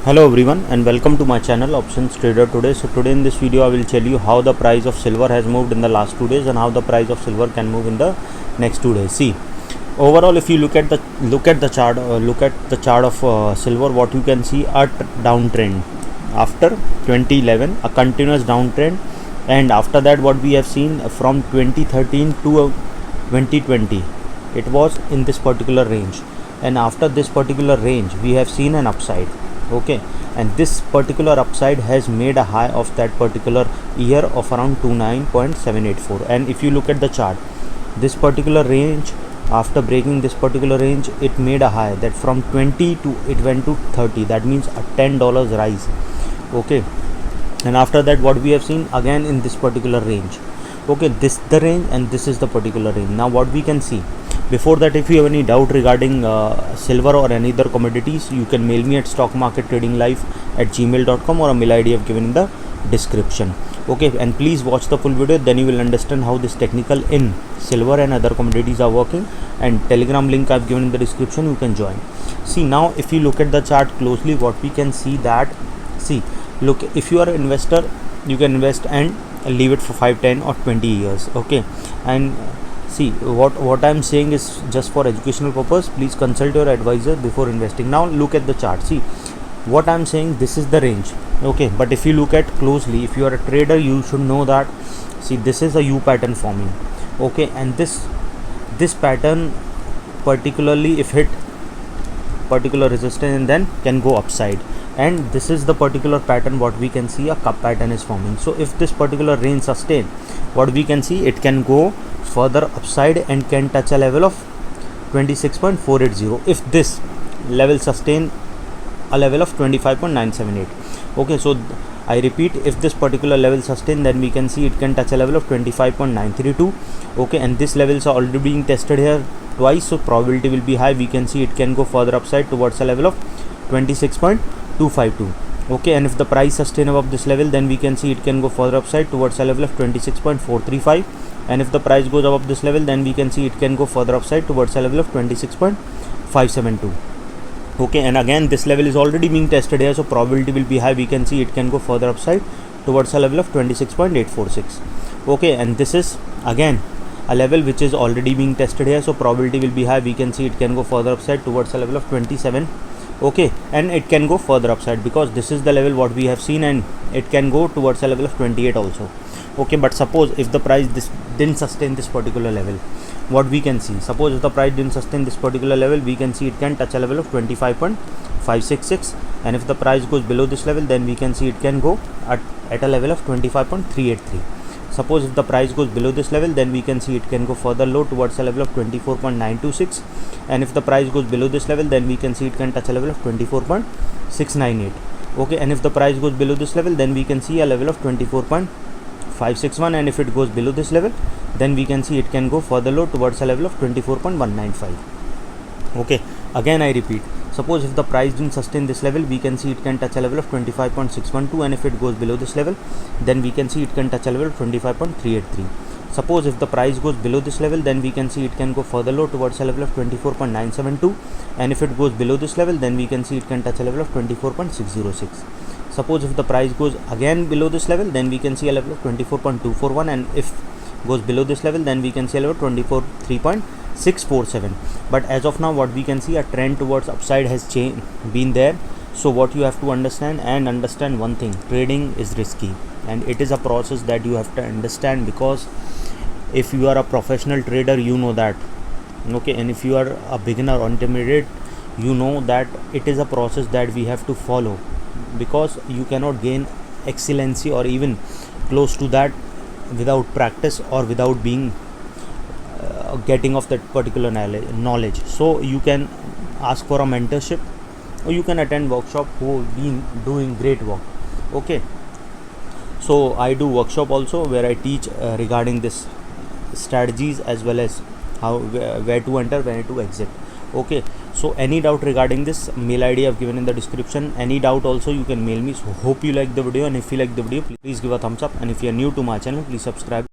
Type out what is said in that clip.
Hello everyone and welcome to my channel Options Trader Today. So today in this video I will tell you how the price of silver has moved in the last 2 days and how the price of silver can move in the next 2 days. See, overall if you look at the chart of silver, what you can see a downtrend after 2011, a continuous downtrend, and after that what we have seen from 2013 to 2020, it was in this particular range, and after this particular range we have seen an upside. Okay, and this particular upside has made a high of that particular year of around 29.784. and if you look at the chart, this particular range, after breaking this particular range, it made a high that from 20 to it went to 30. That means a $10 rise. Okay, and after that what we have seen again in this particular range. Okay, this the range and this is the particular range. Now what we can see, before that, if you have any doubt regarding silver or any other commodities, you can mail me at stockmarkettradinglife@gmail.com, or a mail ID I have given in the description. Okay, and please watch the full video, then you will understand how this technical in silver and other commodities are working, and Telegram link I have given in the description, you can join. See, now if you look at the chart closely, what we can see that, see, look, if you are an investor, you can invest and leave it for 5, 10 or 20 years. Okay, and see, what I am saying is just for educational purpose. Please consult your advisor before investing. Now look at the chart. See, what I am saying, this is the range. Okay, but if you look at closely, if you are a trader, you should know that, see, this is a U pattern forming. Okay, and this pattern, particularly if hit particular resistance and then can go upside, and this is the particular pattern what we can see, a cup pattern is forming. So if this particular range sustain, what we can see, it can go further upside and can touch a level of 26.480 if this level sustain a level of 25.978. okay, so I repeat, if this particular level sustain, then we can see it can touch a level of 25.932. okay, and this levels are already being tested here twice, so probability will be high. We can see it can go further upside towards a level of 26.252. okay, and if the price sustain above this level, then we can see it can go further upside towards a level of 26.435, and if the price goes above this level, then we can see it can go further upside towards a level of 26.572. okay, and again this level is already being tested here, so probability will be high. We can see it can go further upside towards a level of 26.846. okay, and this is again a level which is already being tested here, so probability will be high. We can see it can go further upside towards a level of 27. okay, and it can go further upside because this is the level what we have seen, and it can go towards a level of 28 also. okay, but suppose if the price didn't sustain this particular level, what we can see, suppose if the price didn't sustain this particular level, we can see it can touch a level of 25.566, and if the price goes below this level, then we can see it can go at a level of 25.383. suppose if the price goes below this level, then we can see it can go further low towards a level of 24.926, and if the price goes below this level, then we can see it can touch a level of 24.698. okay, and if the price goes below this level, then we can see a level of 24.561, and if it goes below this level, then we can see it can go further low towards a level of 24.195. okay, again I repeat, suppose if the price didn't sustain this level, we can see it can touch a level of 25.612, and if it goes below this level, then we can see it can touch a level of 25.383. suppose if the price goes below this level, then we can see it can go further low towards a level of 24.972, and if it goes below this level, then we can see it can touch a level of 24.606. suppose if the price goes again below this level, then we can see a level of 24.241, and if goes below this level, then we can see a level of 23.647. but as of now, what we can see, a trend towards upside has been there. So what you have to understand one thing, trading is risky, and it is a process that you have to understand, because if you are a professional trader, you know that. okay, and if you are a beginner or intermediate, you know that it is a process that we have to follow, because you cannot gain excellency or even close to that without practice or without being getting of that particular knowledge. So you can ask for a mentorship, or you can attend workshop who been doing great work. okay, so I do workshop also where I teach regarding this strategies, as well as how where to enter, where to exit. okay, so any doubt regarding this, mail ID I've given in the description. Any doubt also, you can mail me. So hope you like the video, and if you like the video, please give a thumbs up, and if you are new to my channel, please subscribe.